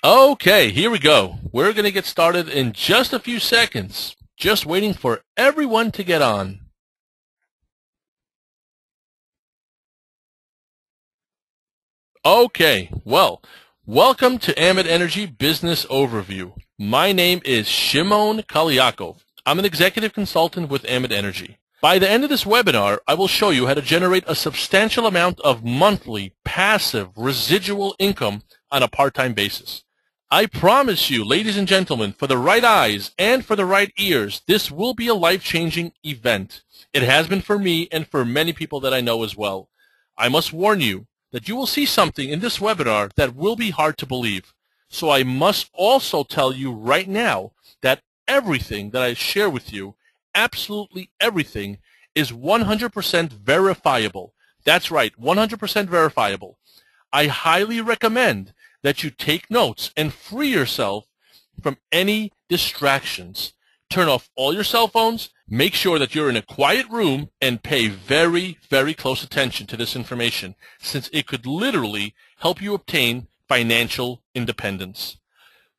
Okay, here we go. We're going to get started in just a few seconds. Just waiting for everyone to get on. Okay, well, welcome to Ambit Energy Business Overview. My name is Shimon Kaliakov. I'm an executive consultant with Ambit Energy. By the end of this webinar, I will show you how to generate a substantial amount of monthly, passive, residual income on a part-time basis. I promise you, ladies and gentlemen, for the right eyes and for the right ears, this will be a life-changing event. It has been for me and for many people that I know as well. I must warn you that you will see something in this webinar that will be hard to believe. So I must also tell you right now that everything that I share with you, absolutely everything, is 100% verifiable. That's right, 100% verifiable. I highly recommend that you take notes and free yourself from any distractions. Turn off all your cell phones, make sure that you're in a quiet room, and pay very, very close attention to this information, since it could literally help you obtain financial independence.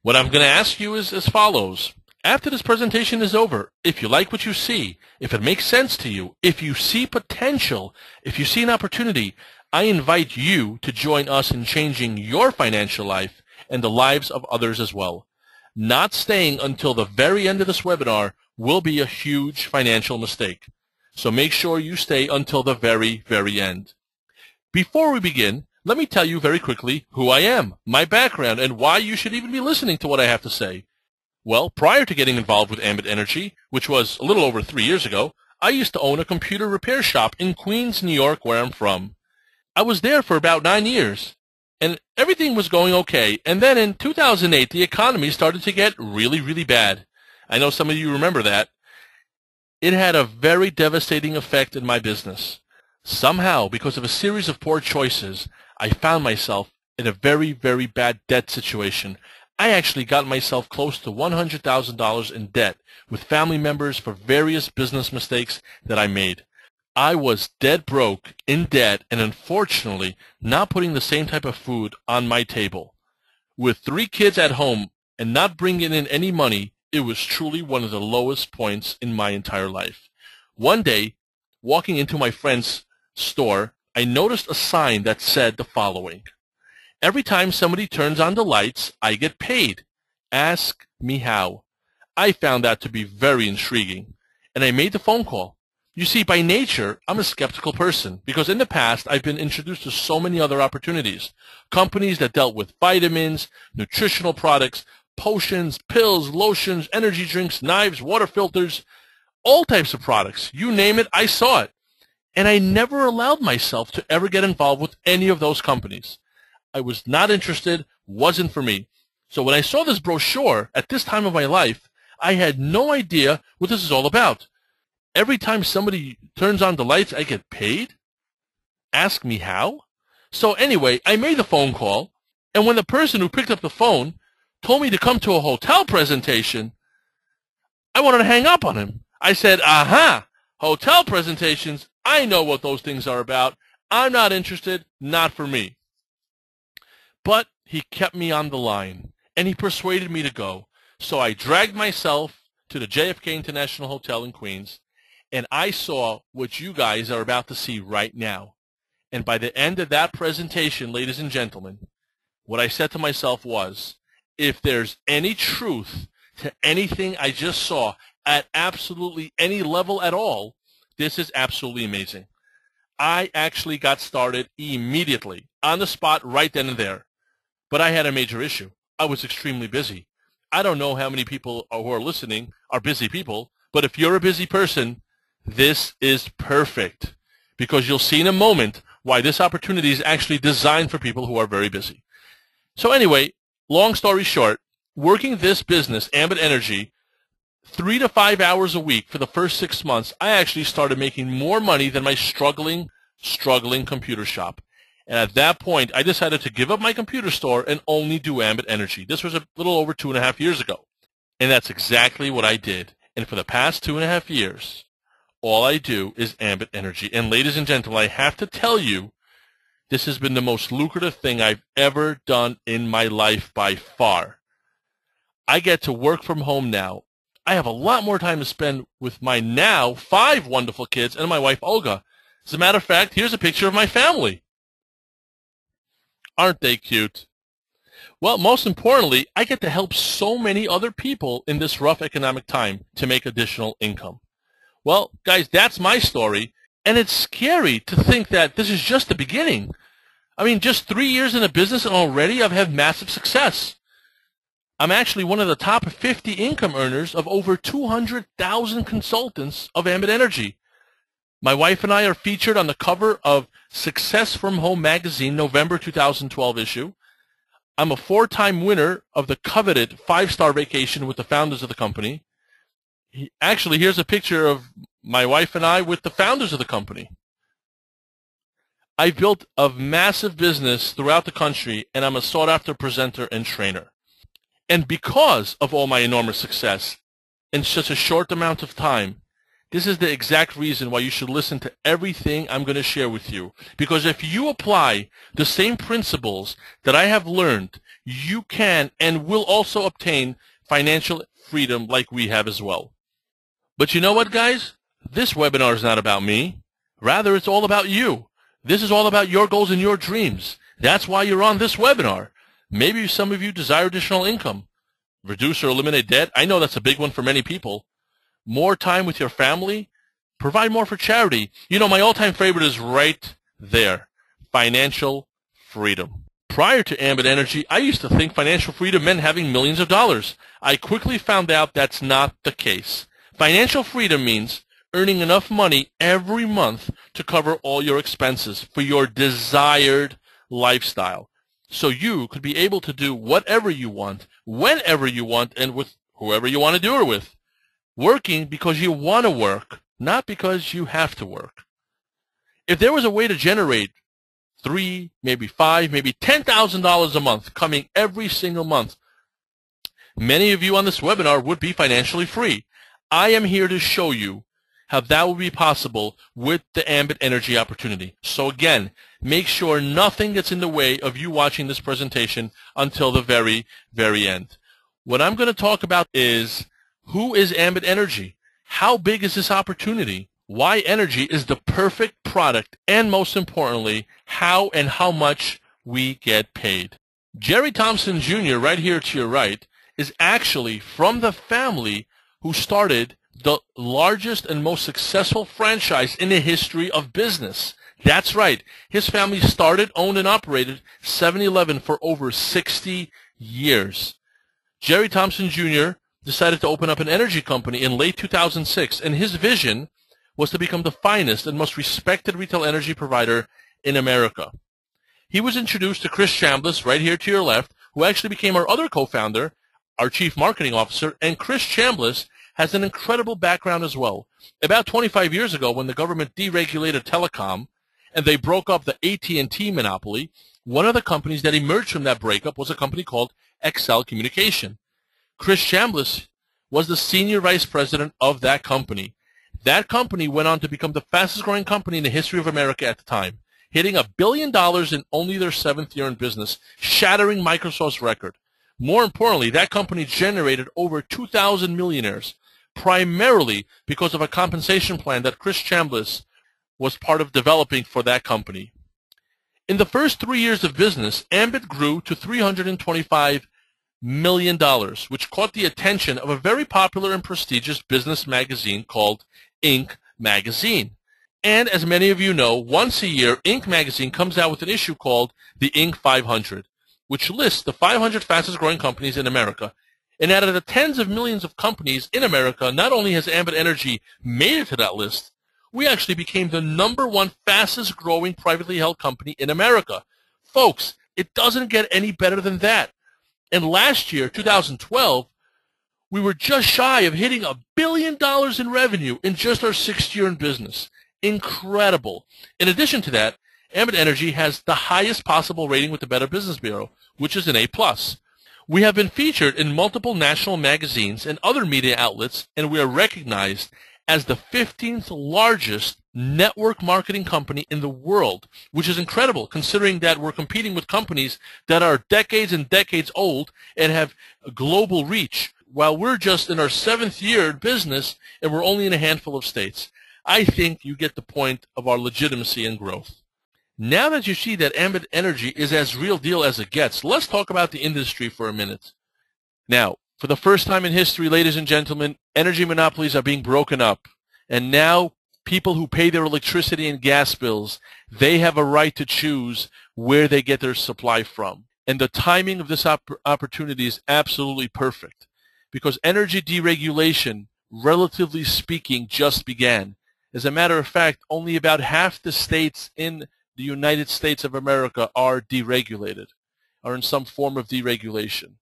What I'm going to ask you is as follows. After this presentation is over, if you like what you see, if it makes sense to you, if you see potential, if you see an opportunity, I invite you to join us in changing your financial life and the lives of others as well. Not staying until the very end of this webinar will be a huge financial mistake. So make sure you stay until the very, very end. Before we begin, let me tell you very quickly who I am, my background, and why you should even be listening to what I have to say. Well, prior to getting involved with Ambit Energy, which was a little over 3 years ago, I used to own a computer repair shop in Queens, New York, where I'm from. I was there for about 9 years, and everything was going okay. And then in 2008, the economy started to get really, really bad. I know some of you remember that. It had a very devastating effect in my business. Somehow, because of a series of poor choices, I found myself in a very, very bad debt situation. I actually got myself close to $100,000 in debt with family members for various business mistakes that I made. I was dead broke, in debt, and unfortunately not putting the same type of food on my table. With 3 kids at home and not bringing in any money, it was truly one of the lowest points in my entire life. One day, walking into my friend's store, I noticed a sign that said the following: "Every time somebody turns on the lights, I get paid. Ask me how." I found that to be very intriguing, and I made the phone call. You see, by nature, I'm a skeptical person because in the past, I've been introduced to so many other opportunities. Companies that dealt with vitamins, nutritional products, potions, pills, lotions, energy drinks, knives, water filters, all types of products. You name it, I saw it. And I never allowed myself to ever get involved with any of those companies. I was not interested, wasn't for me. So when I saw this brochure at this time of my life, I had no idea what this is all about. Every time somebody turns on the lights, I get paid? Ask me how? So anyway, I made the phone call, and when the person who picked up the phone told me to come to a hotel presentation, I wanted to hang up on him. I said, aha, hotel presentations, I know what those things are about. I'm not interested, not for me. But he kept me on the line, and he persuaded me to go. So I dragged myself to the JFK International Hotel in Queens, and I saw what you guys are about to see right now. And by the end of that presentation, ladies and gentlemen, what I said to myself was, if there's any truth to anything I just saw at absolutely any level at all, this is absolutely amazing. I actually got started immediately, on the spot, right then and there. But I had a major issue. I was extremely busy. I don't know how many people who are listening are busy people, but if you're a busy person, this is perfect, because you'll see in a moment why this opportunity is actually designed for people who are very busy. So anyway, long story short, working this business, Ambit Energy, 3 to 5 hours a week for the first 6 months, I actually started making more money than my struggling computer shop. And at that point, I decided to give up my computer store and only do Ambit Energy. This was a little over 2.5 years ago. And that's exactly what I did. And for the past 2.5 years, all I do is Ambit Energy. And ladies and gentlemen, I have to tell you, This has been the most lucrative thing I've ever done in my life by far. I get to work from home now. I have a lot more time to spend with my now 5 wonderful kids and my wife Olga. As a matter of fact, here's a picture of my family. Aren't they cute? Well, most importantly, I get to help so many other people in this rough economic time to make additional income. Well, guys, that's my story, and it's scary to think that this is just the beginning. I mean, just 3 years in the business and already I've had massive success. I'm actually one of the top 50 income earners of over 200,000 consultants of Ambit Energy. My wife and I are featured on the cover of Success from Home magazine, November 2012 issue. I'm a 4-time winner of the coveted 5-star vacation with the founders of the company. Actually, here's a picture of my wife and I with the founders of the company. I've built a massive business throughout the country, and I'm a sought-after presenter and trainer. And because of all my enormous success in such a short amount of time, this is the exact reason why you should listen to everything I'm going to share with you. Because if you apply the same principles that I have learned, you can and will also obtain financial freedom like we have as well. But you know what, guys? This webinar is not about me. Rather, it's all about you. This is all about your goals and your dreams. That's why you're on this webinar. Maybe some of you desire additional income. Reduce or eliminate debt. I know that's a big one for many people. More time with your family. Provide more for charity. You know, my all-time favorite is right there. Financial freedom. Prior to Ambit Energy, I used to think financial freedom meant having millions of dollars. I quickly found out that's not the case. Financial freedom means earning enough money every month to cover all your expenses for your desired lifestyle. So you could be able to do whatever you want, whenever you want, and with whoever you want to do it with. Working because you want to work, not because you have to work. If there was a way to generate $3,000, maybe $5,000, maybe $10,000 a month coming every single month, many of you on this webinar would be financially free. I am here to show you how that will be possible with the Ambit Energy opportunity. So again, make sure nothing gets in the way of you watching this presentation until the very, very end. What I'm going to talk about is, who is Ambit Energy? How big is this opportunity? Why energy is the perfect product? And most importantly, how and how much we get paid. Jerry Thompson Jr., right here to your right, is actually from the family who started the largest and most successful franchise in the history of business. That's right. His family started, owned, and operated 7-Eleven for over 60 years. Jerry Thompson Jr. decided to open up an energy company in late 2006, and his vision was to become the finest and most respected retail energy provider in America. He was introduced to Chris Chambliss, right here to your left, who actually became our other co-founder, our chief marketing officer, and Chris Chambliss has an incredible background as well. About 25 years ago, when the government deregulated telecom and they broke up the AT&T monopoly, one of the companies that emerged from that breakup was a company called Excel Communication. Chris Chambliss was the senior vice president of that company. That company went on to become the fastest growing company in the history of America at the time, hitting $1 billion in only their 7th year in business, shattering Microsoft's record. More importantly, that company generated over 2,000 millionaires, primarily because of a compensation plan that Chris Chambliss was part of developing for that company. In the first 3 years of business, Ambit grew to $325 million, which caught the attention of a very popular and prestigious business magazine called Inc. magazine. And as many of you know, once a year, Inc. magazine comes out with an issue called the Inc. 500, which lists the 500 fastest growing companies in America. And out of the tens of millions of companies in America, not only has Ambit Energy made it to that list, we actually became the #1 fastest growing privately held company in America. Folks, it doesn't get any better than that. And last year, 2012, we were just shy of hitting $1 billion in revenue in just our 6th year in business. Incredible. In addition to that, Ambit Energy has the highest possible rating with the Better Business Bureau, which is an A+. We have been featured in multiple national magazines and other media outlets, and we are recognized as the 15th largest network marketing company in the world, which is incredible considering that we're competing with companies that are decades and decades old and have a global reach, while we're just in our 7th year in business and we're only in a handful of states. I think you get the point of our legitimacy and growth. Now that you see that Ambit Energy is as real deal as it gets, let's talk about the industry for a minute. Now, for the first time in history, ladies and gentlemen, energy monopolies are being broken up. And now people who pay their electricity and gas bills, they have a right to choose where they get their supply from. And the timing of this opportunity is absolutely perfect because energy deregulation, relatively speaking, just began. As a matter of fact, only about half the states in the United States of America are deregulated, are in some form of deregulation.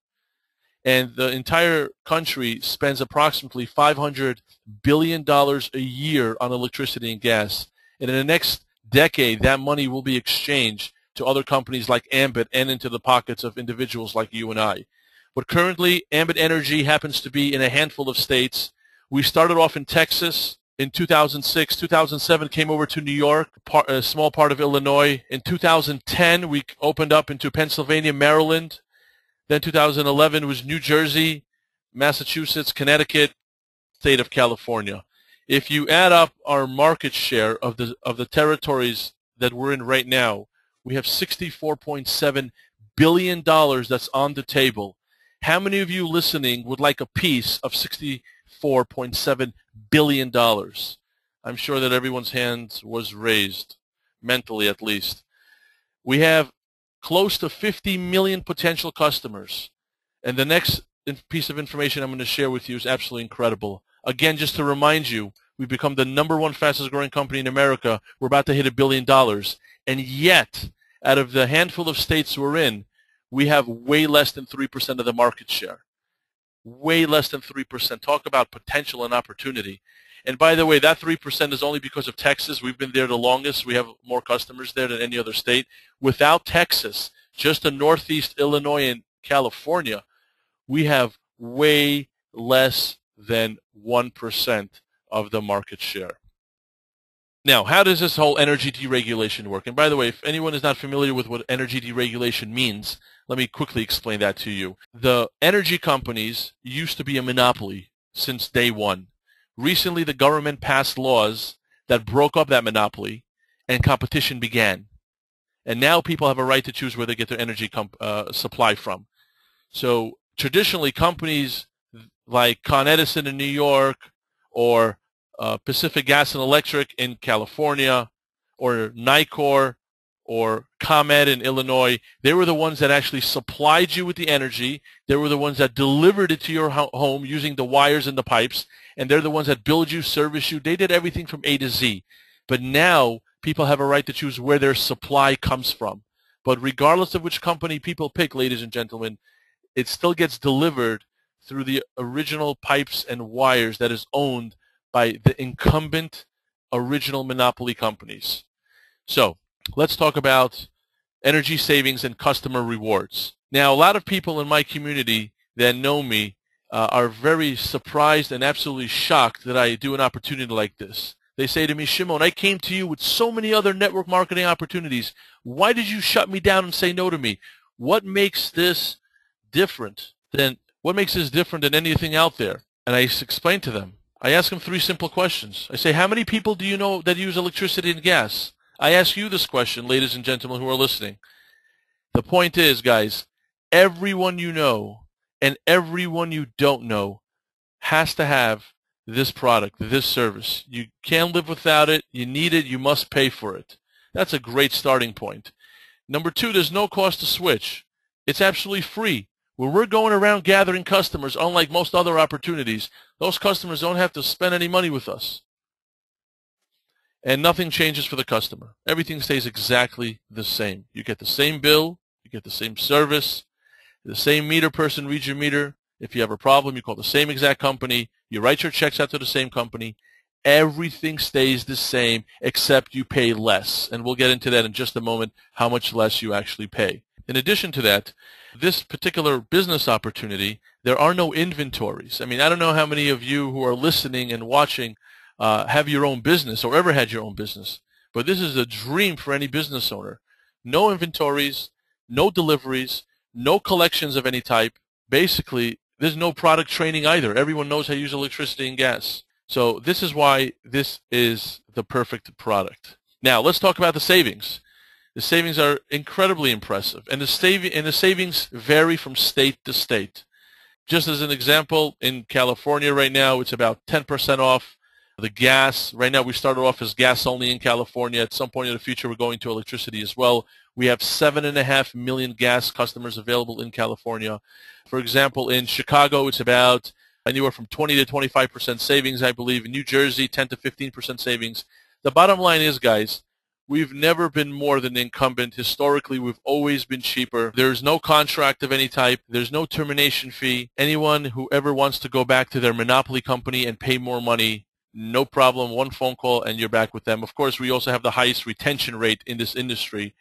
And the entire country spends approximately $500 billion a year on electricity and gas. And in the next decade, that money will be exchanged to other companies like Ambit and into the pockets of individuals like you and I. But currently, Ambit Energy happens to be in a handful of states. We started off in Texas in 2006. 2007 came over to New York, a small part of Illinois. In 2010, we opened up into Pennsylvania, Maryland. Then 2011 was New Jersey, Massachusetts, Connecticut, state of California. If you add up our market share of the territories that we're in right now, we have $64.7 billion that's on the table. How many of you listening would like a piece of $64.7 billion? I'm sure that everyone's hand was raised, mentally at least. We have close to 50 million potential customers. And the next piece of information I'm going to share with you is absolutely incredible. Again, just to remind you, we've become the #1 fastest growing company in America. We're about to hit $1 billion. And yet, out of the handful of states we're in, we have way less than 3% of the market share. Way less than 3%. Talk about potential and opportunity. And by the way, that 3% is only because of Texas. We've been there the longest. We have more customers there than any other state. Without Texas, just the Northeast, Illinois, and California, we have way less than 1% of the market share. Now, how does this whole energy deregulation work? And by the way, if anyone is not familiar with what energy deregulation means, let me quickly explain that to you. The energy companies used to be a monopoly since day one. Recently, the government passed laws that broke up that monopoly, and competition began. And now people have a right to choose where they get their energy supply from. So traditionally, companies like Con Edison in New York, or Pacific Gas and Electric in California, or Nicor, or ComEd in Illinois, they were the ones that actually supplied you with the energy. They were the ones that delivered it to your home using the wires and the pipes, and they're the ones that build you, service you. They did everything from A to Z. But now people have a right to choose where their supply comes from. But regardless of which company people pick, ladies and gentlemen, it still gets delivered through the original pipes and wires that is owned by the incumbent original monopoly companies. So let's talk about energy savings and customer rewards. Now, a lot of people in my community that know me are very surprised and absolutely shocked that I do an opportunity like this. They say to me, Shimon, I came to you with so many other network marketing opportunities. Why did you shut me down and say no to me? What makes this different than anything out there? And I explain to them. I ask them 3 simple questions. I say, how many people do you know that use electricity and gas? I ask you this question, ladies and gentlemen who are listening. The point is, guys, everyone you know and everyone you don't know has to have this product, this service. You can't live without it. You need it. You must pay for it. That's a great starting point. Number 2, there's no cost to switch. It's absolutely free. When we're going around gathering customers, unlike most other opportunities, those customers don't have to spend any money with us. And nothing changes for the customer. Everything stays exactly the same. You get the same bill. You get the same service. The same meter person reads your meter. If you have a problem, you call the same exact company. You write your checks out to the same company. Everything stays the same except you pay less. And we'll get into that in just a moment, how much less you actually pay. In addition to that, this particular business opportunity, there are no inventories. I mean, I don't know how many of you who are listening and watching have your own business or ever had your own business. But this is a dream for any business owner. No inventories, no deliveries, no collections of any type. Basically, there's no product training either. Everyone knows how to use electricity and gas. So this is why this is the perfect product. Now, let's talk about the savings. The savings are incredibly impressive, and the savings vary from state to state. Just as an example, in California right now, it's about 10% off the gas. Right now, we started off as gas only in California. At some point in the future, we're going to electricity as well. We have 7.5 million gas customers available in California. For example, in Chicago, it's about anywhere from 20 to 25% savings, I believe. In New Jersey, 10 to 15% savings. The bottom line is, guys, we've never been more than the incumbent. Historically, we've always been cheaper. There's no contract of any type. There's no termination fee. Anyone who ever wants to go back to their monopoly company and pay more money, no problem. One phone call and you're back with them. Of course, we also have the highest retention rate in this industry,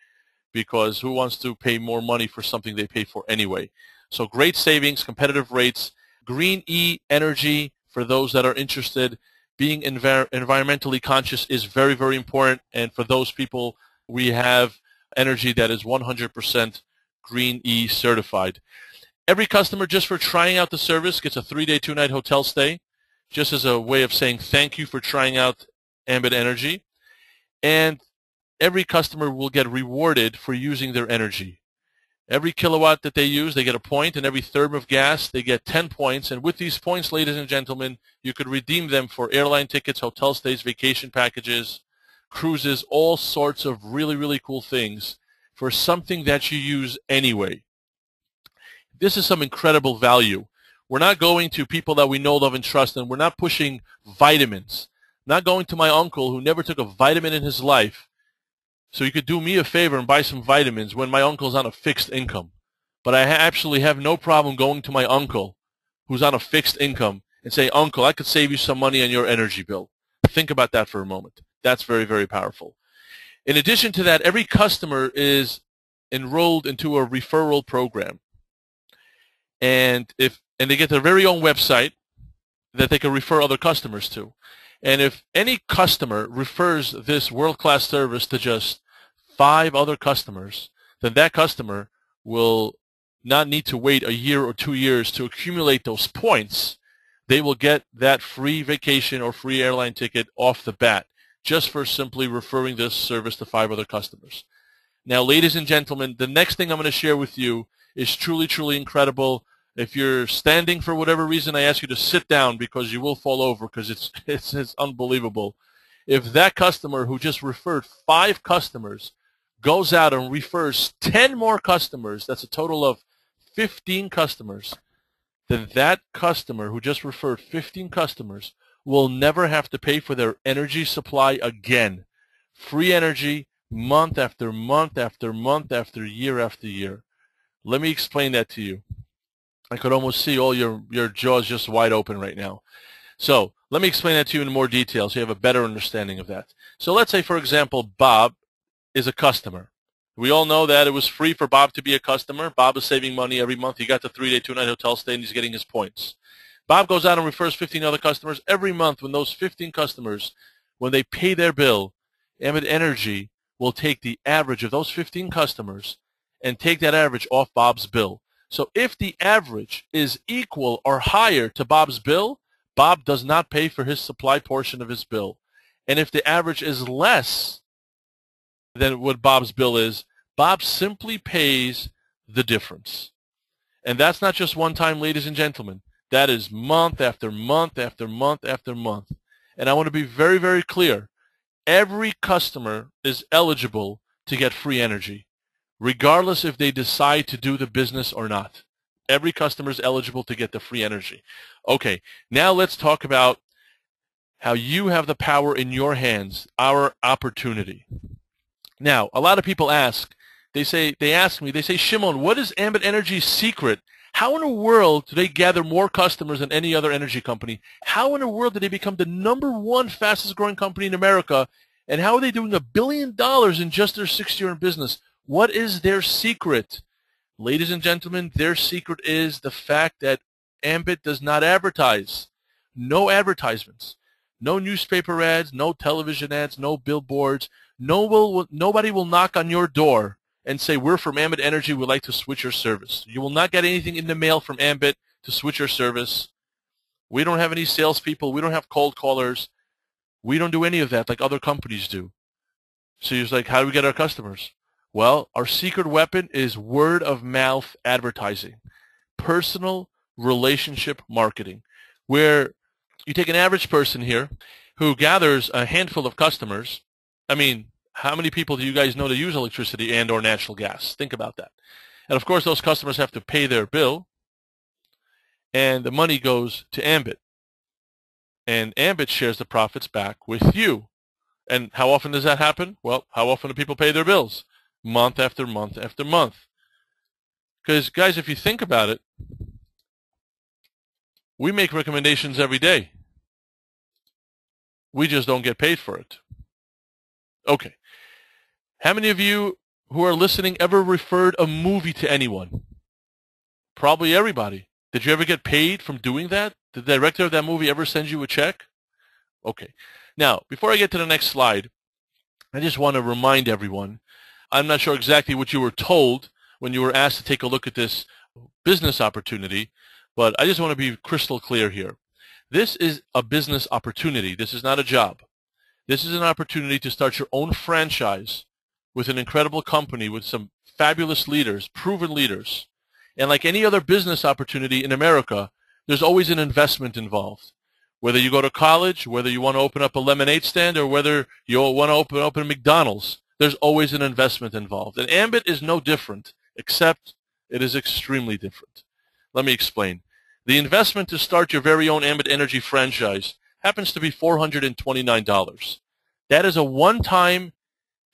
because who wants to pay more money for something they pay for anyway? So great savings, competitive rates, green energy for those that are interested. Being environmentally conscious is very, very important. And for those people, we have energy that is 100% green certified. Every customer, just for trying out the service, gets a 3-day, 2-night hotel stay, just as a way of saying thank you for trying out Ambit Energy. And every customer will get rewarded for using their energy. Every kilowatt that they use, they get a point, and every therm of gas, they get 10 points. And with these points, ladies and gentlemen, you could redeem them for airline tickets, hotel stays, vacation packages, cruises, all sorts of really, really cool things for something that you use anyway. This is some incredible value. We're not going to people that we know, love, and trust, and we're not pushing vitamins. Not going to my uncle who never took a vitamin in his life. So you could do me a favor and buy some vitamins when my uncle's on a fixed income. But I actually have no problem going to my uncle who's on a fixed income and say, Uncle, I could save you some money on your energy bill. Think about that for a moment. That's very, very powerful. In addition to that, every customer is enrolled into a referral program. And they get their very own website that they can refer other customers to. And if any customer refers this world-class service to just 5 other customers, then that customer will not need to wait a year or 2 years to accumulate those points. They will get that free vacation or free airline ticket off the bat just for simply referring this service to 5 other customers. Now, ladies and gentlemen, the next thing I'm going to share with you is truly, truly incredible. If you're standing for whatever reason, I ask you to sit down because you will fall over, because it's unbelievable. If that customer who just referred 5 customers goes out and refers 10 more customers, that's a total of 15 customers, then that customer who just referred 15 customers will never have to pay for their energy supply again. Free energy month after month after month after year. Let me explain that to you. I could almost see all your jaws just wide open right now. So let me explain that to you in more detail so you have a better understanding of that. So let's say, for example, Bob is a customer. We all know that it was free for Bob to be a customer. Bob is saving money every month. He got the 3-day, 2-night hotel stay, and he's getting his points. Bob goes out and refers 15 other customers. Every month when those 15 customers, when they pay their bill, Ambit Energy will take the average of those 15 customers and take that average off Bob's bill. So if the average is equal or higher to Bob's bill, Bob does not pay for his supply portion of his bill. And if the average is less than what Bob's bill is, Bob simply pays the difference. And that's not just one time, ladies and gentlemen. That is month after month after month after month. And I want to be very, very clear. Every customer is eligible to get free energy, regardless if they decide to do the business or not. Every customer is eligible to get the free energy. Okay, now let's talk about how you have the power in your hands, our opportunity. Now, a lot of people ask, they ask me, Shimon, what is Ambit Energy's secret? How in the world do they gather more customers than any other energy company? How in the world did they become the #1 fastest growing company in America? And how are they doing $1 billion in just their 6th year in business? What is their secret? Ladies and gentlemen, their secret is the fact that Ambit does not advertise. No advertisements. No newspaper ads, no television ads, no billboards. Nobody will knock on your door and say, we're from Ambit Energy, we'd like to switch your service. You will not get anything in the mail from Ambit to switch your service. We don't have any salespeople. We don't have cold callers. We don't do any of that like other companies do. So you're like, how do we get our customers? Well, our secret weapon is word of mouth advertising, personal relationship marketing, where you take an average person here who gathers a handful of customers. I mean, how many people do you guys know that use electricity and or natural gas? Think about that. And of course, those customers have to pay their bill, and the money goes to Ambit. And Ambit shares the profits back with you. And how often does that happen? Well, how often do people pay their bills? Month after month after month. Because, guys, if you think about it, we make recommendations every day. We just don't get paid for it. Okay. How many of you who are listening ever referred a movie to anyone? Probably everybody. Did you ever get paid from doing that? Did the director of that movie ever send you a check? Okay. Now, before I get to the next slide, I just want to remind everyone, I'm not sure exactly what you were told when you were asked to take a look at this business opportunity, but I just want to be crystal clear here. This is a business opportunity. This is not a job. This is an opportunity to start your own franchise with an incredible company with some fabulous leaders, proven leaders. And like any other business opportunity in America, there's always an investment involved. Whether you go to college, whether you want to open up a lemonade stand, or whether you want to open a McDonald's, there's always an investment involved. And Ambit is no different, except it is extremely different. Let me explain. The investment to start your very own Ambit Energy franchise happens to be $429. That is a one-time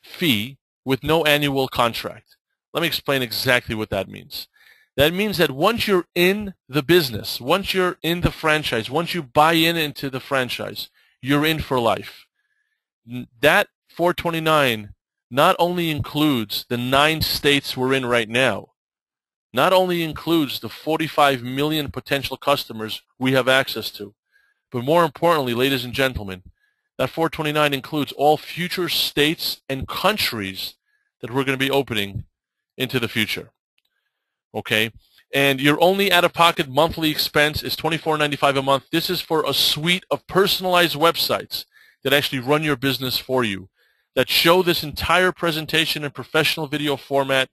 fee with no annual contract. Let me explain exactly what that means. That means that once you're in the business, once you're in the franchise, once you buy into the franchise, you're in for life. That $429 not only includes the 9 states we're in right now, not only includes the 45 million potential customers we have access to, but more importantly, ladies and gentlemen, that $429 includes all future states and countries that we're going to be opening into the future. Okay? And your only out-of-pocket monthly expense is $24.95 a month. This is for a suite of personalized websites that actually run your business for you, that show this entire presentation in professional video format,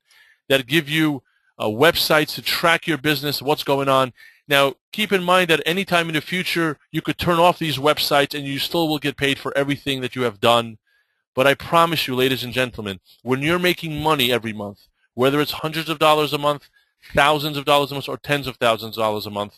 that give you websites to track your business, what's going on. Now, keep in mind that any time in the future, you could turn off these websites and you still will get paid for everything that you have done. But I promise you, ladies and gentlemen, when you're making money every month, whether it's hundreds of dollars a month, thousands of dollars a month, or tens of thousands of dollars a month,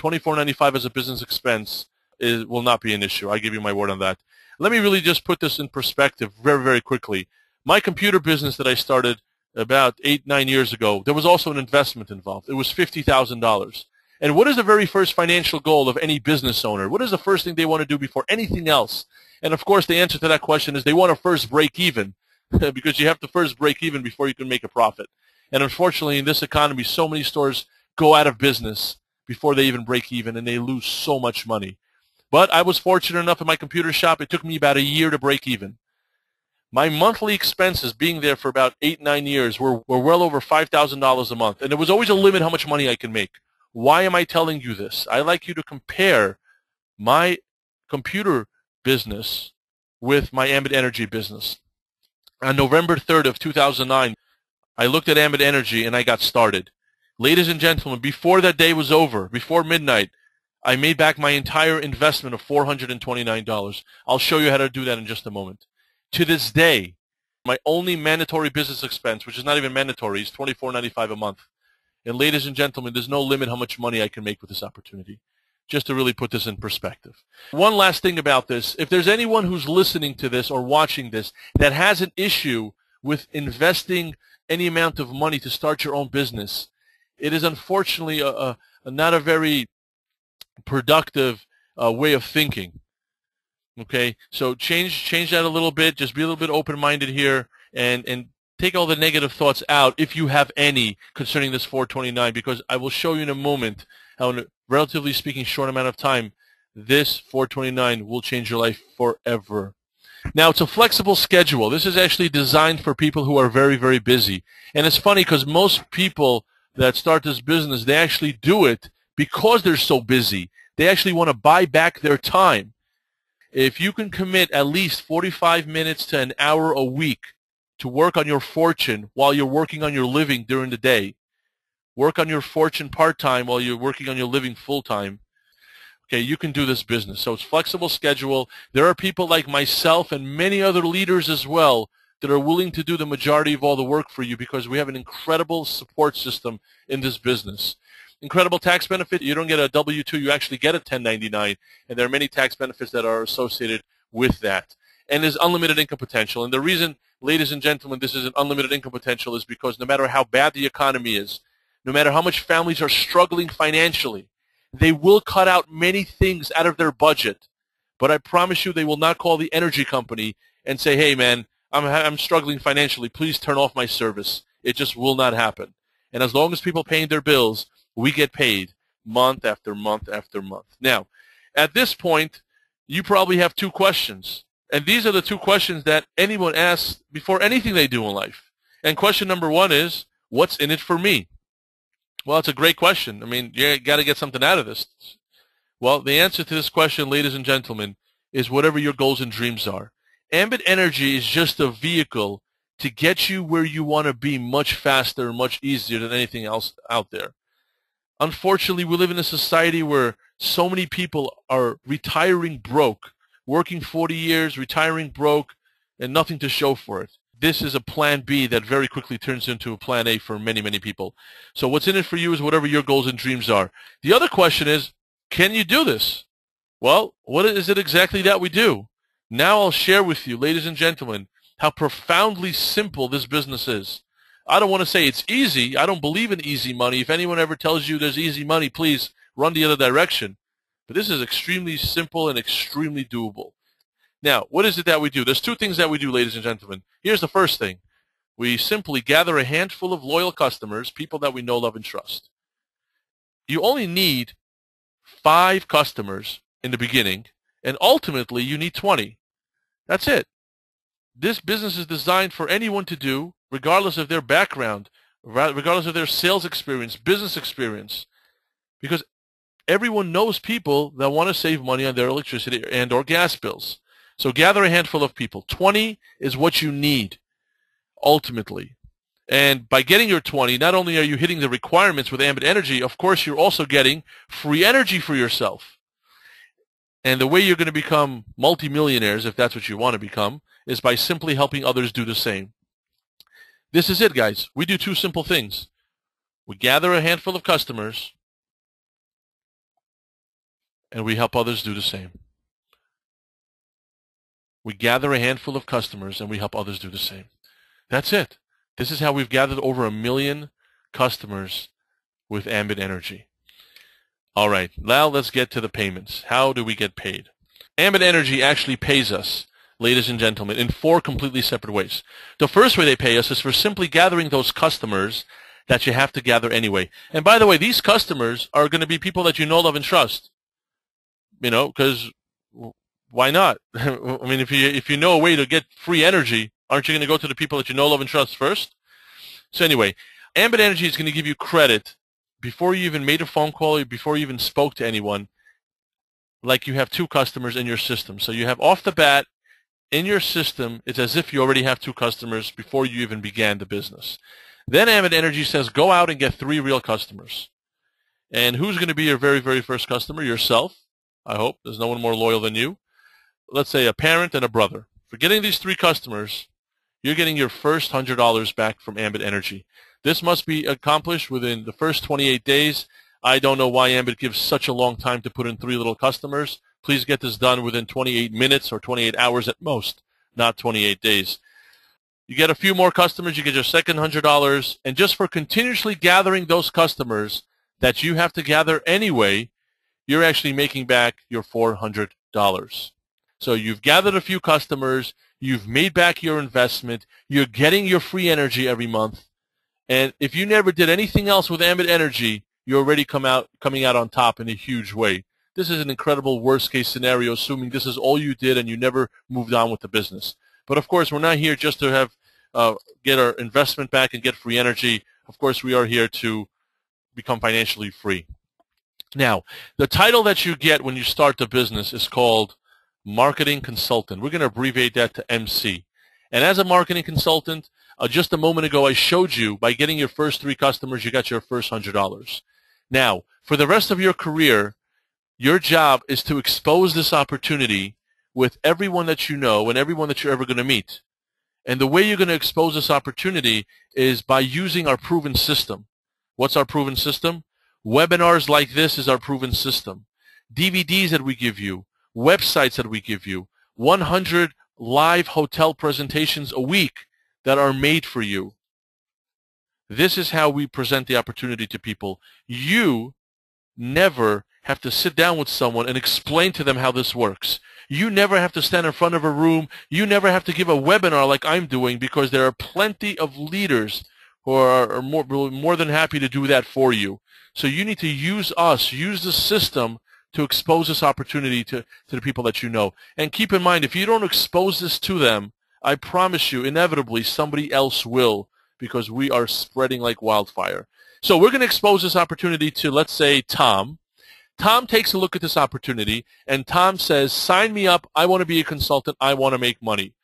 $24.95 as a business expense will not be an issue. I give you my word on that. Let me really just put this in perspective very, very quickly. My computer business that I started about 8-9 years ago, there was also an investment involved. It was $50,000. And what is the very first financial goal of any business owner? What is the first thing they want to do before anything else? And of course, the answer to that question is they want to first break even, because you have to first break even before you can make a profit. And unfortunately, in this economy, so many stores go out of business before they even break even, and they lose so much money. But I was fortunate enough in my computer shop, it took me about a year to break even. My monthly expenses being there for about 8-9 years were well over $5,000 a month. And there was always a limit how much money I can make. Why am I telling you this? I like you to compare my computer business with my Ambit Energy business. On November 3rd of 2009, I looked at Ambit Energy and I got started. Ladies and gentlemen, before that day was over, before midnight, I made back my entire investment of $429. I'll show you how to do that in just a moment. To this day, my only mandatory business expense, which is not even mandatory, is $24.95 a month. And ladies and gentlemen, there's no limit how much money I can make with this opportunity, just to really put this in perspective. One last thing about this. If there's anyone who's listening to this or watching this that has an issue with investing any amount of money to start your own business, it is unfortunately not a very productive way of thinking. Okay, so change that a little bit. Just be a little bit open-minded here, and take all the negative thoughts out, if you have any, concerning this $429, because I will show you in a moment how, in a relatively speaking short amount of time, this 429 will change your life forever. Now, it's a flexible schedule. This is actually designed for people who are very, very busy. And it's funny because most people that start this business, they actually do it because they're so busy. They actually want to buy back their time. If you can commit at least 45 minutes to an hour a week to work on your fortune while you're working on your living during the day, work on your fortune part-time while you're working on your living full-time, okay, you can do this business. So it's flexible schedule. There are people like myself and many other leaders as well that are willing to do the majority of all the work for you because we have an incredible support system in this business. Incredible tax benefit. You don't get a W-2. You actually get a 1099, and there are many tax benefits that are associated with that. And there's unlimited income potential. And the reason, ladies and gentlemen, this is an unlimited income potential is because no matter how bad the economy is, no matter how much families are struggling financially, they will cut out many things out of their budget. But I promise you they will not call the energy company and say, hey, man, I'm struggling financially. Please turn off my service. It just will not happen. And as long as people are paying their bills, we get paid month after month after month. Now, at this point, you probably have two questions. And these are the two questions that anyone asks before anything they do in life. And question number one is, what's in it for me? Well, it's a great question. I mean, you got to get something out of this. Well, the answer to this question, ladies and gentlemen, is whatever your goals and dreams are. Ambit Energy is just a vehicle to get you where you want to be much faster and much easier than anything else out there. Unfortunately, we live in a society where so many people are retiring broke, working 40 years, retiring broke, and nothing to show for it. This is a plan B that very quickly turns into a plan A for many, many people. So what's in it for you is whatever your goals and dreams are. The other question is, can you do this? Well, what is it exactly that we do? Now I'll share with you, ladies and gentlemen, how profoundly simple this business is. I don't want to say it's easy. I don't believe in easy money. If anyone ever tells you there's easy money, please run the other direction. But this is extremely simple and extremely doable. Now, what is it that we do? There's two things that we do, ladies and gentlemen. Here's the first thing. We simply gather a handful of loyal customers, people that we know, love, and trust. You only need 5 customers in the beginning, and ultimately you need 20. That's it. This business is designed for anyone to do, regardless of their background, regardless of their sales experience, business experience, because everyone knows people that want to save money on their electricity and or gas bills. So gather a handful of people. 20 is what you need, ultimately. And by getting your 20, not only are you hitting the requirements with Ambit Energy, of course you're also getting free energy for yourself. And the way you're going to become multimillionaires, if that's what you want to become, is by simply helping others do the same. This is it, guys. We do two simple things. We gather a handful of customers, and we help others do the same. We gather a handful of customers, and we help others do the same. That's it. This is how we've gathered over 1 million customers with Ambit Energy. All right, now let's get to the payments. How do we get paid? Ambit Energy actually pays us, ladies and gentlemen, in 4 completely separate ways. The first way they pay us is for simply gathering those customers that you have to gather anyway. And by the way, these customers are going to be people that you know, love, and trust. You know, because why not? I mean, if you know a way to get free energy, aren't you going to go to the people that you know, love, and trust first? So anyway, Ambit Energy is going to give you credit before you even made a phone call, or before you even spoke to anyone, like you have 2 customers in your system. So you have off the bat, in your system, it's as if you already have 2 customers before you even began the business. Then Ambit Energy says, go out and get 3 real customers. And who's going to be your very, very first customer? Yourself, I hope. There's no one more loyal than you. Let's say a parent and a brother. For getting these 3 customers, you're getting your first $100 back from Ambit Energy. This must be accomplished within the first 28 days. I don't know why Ambit gives such a long time to put in 3 little customers. Please get this done within 28 minutes or 28 hours at most, not 28 days. You get a few more customers, you get your second $100, and just for continuously gathering those customers that you have to gather anyway, you're actually making back your $400. So you've gathered a few customers, you've made back your investment, you're getting your free energy every month, and if you never did anything else with Ambit Energy, you're already coming out on top in a huge way. this is an incredible worst-case scenario, assuming this is all you did and you never moved on with the business. But of course, we're not here just to have get our investment back and get free energy. Of course, we are here to become financially free. Now, the title that you get when you start the business is called Marketing Consultant. We're going to abbreviate that to MC. And as a marketing consultant, just a moment ago I showed you by getting your first 3 customers, you got your first $100. Now, for the rest of your career, your job is to expose this opportunity with everyone that you know and everyone that you're ever going to meet. And the way you're going to expose this opportunity is by using our proven system. What's our proven system? Webinars like this is our proven system. DVDs that we give you, websites that we give you, 100 live hotel presentations a week that are made for you. This is how we present the opportunity to people. You never have to sit down with someone and explain to them how this works. You never have to stand in front of a room. You never have to give a webinar like I'm doing, because there are plenty of leaders who are more than happy to do that for you. So you need to use us, use the system to expose this opportunity to the people that you know. And keep in mind, if you don't expose this to them, I promise you, inevitably, somebody else will, because we are spreading like wildfire. So we're going to expose this opportunity to, let's say, Tom. Tom takes a look at this opportunity, and Tom says, sign me up. I want to be a consultant. I want to make money.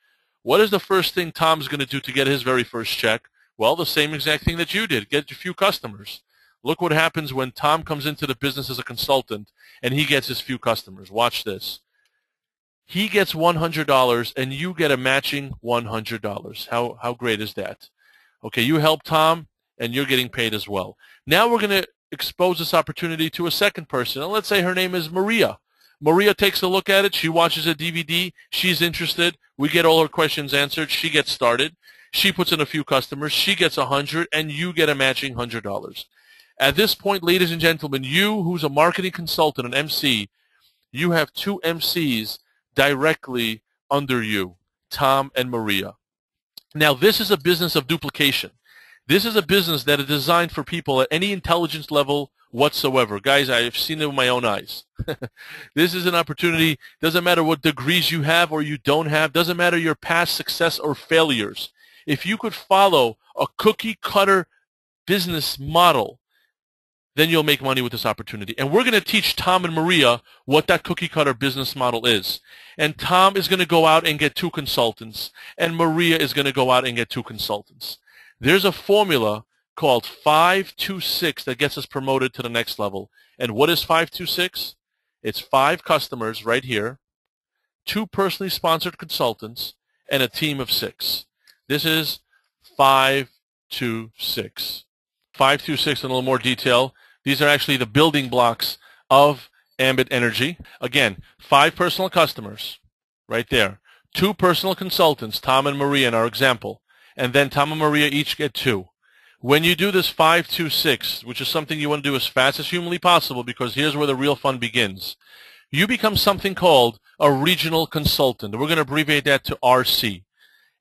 What is the first thing Tom's going to do to get his very first check? Well, the same exact thing that you did, get a few customers. Look what happens when Tom comes into the business as a consultant and he gets his few customers. Watch this. He gets $100 and you get a matching $100. How great is that? Okay, you help Tom and you're getting paid as well. Now we're going to expose this opportunity to a second person. And let's say her name is Maria. Maria takes a look at it. She watches a DVD. She's interested. We get all her questions answered. She gets started. She puts in a few customers. She gets 100 and you get a matching $100. At this point, ladies and gentlemen, you who's a marketing consultant, an MC, you have 2 MCs directly under you, Tom and Maria. Now, this is a business of duplication. This is a business that is designed for people at any intelligence level whatsoever. Guys, I've seen it with my own eyes. This is an opportunity. Doesn't matter what degrees you have or you don't have. Doesn't matter your past success or failures. If you could follow a cookie-cutter business model, then you'll make money with this opportunity. And we're going to teach Tom and Maria what that cookie-cutter business model is. And Tom is going to go out and get 2 consultants, and Maria is going to go out and get 2 consultants. There's a formula called 526 that gets us promoted to the next level. And what is 526? It's 5 customers right here, 2 personally sponsored consultants, and a team of 6. This is 526. 526 in a little more detail. These are actually the building blocks of Ambit Energy. Again, 5 personal customers right there. 2 personal consultants, Tom and Maria in our example. And then Tom and Maria each get 2. When you do this 526, which is something you want to do as fast as humanly possible, because here's where the real fun begins, you become something called a regional consultant. We're going to abbreviate that to RC.